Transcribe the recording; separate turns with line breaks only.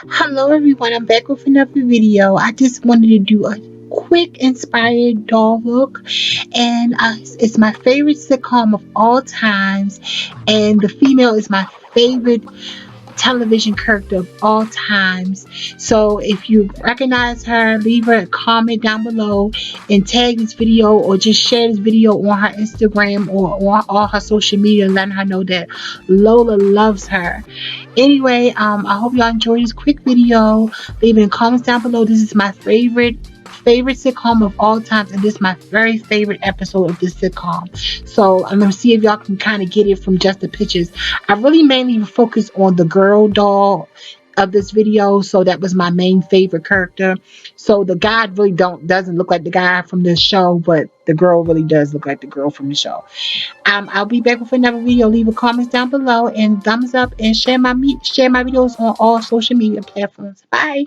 Hello everyone, I'm back with another video. I just wanted to do a quick inspired doll look, and it's my favorite sitcom of all times, and the female is my favorite television character of all times. So if you recognize her, leave her a comment down below and tag this video or just share this video on her Instagram or on all her social media, letting her know that Lola loves her. Anyway, I hope y'all enjoyed this quick video. Leave it in comments down below. This is my favorite sitcom of all times, and this is my very favorite episode of this sitcom. So I'm gonna see if y'all can kind of get it from just the pictures. I really mainly focus on the girl doll of this video, so that was my main favorite character. So the guy really doesn't look like the guy from the show, but the girl really does look like the girl from the show. I'll be back with another video. Leave a comments down below and thumbs up and share my videos on all social media platforms. Bye.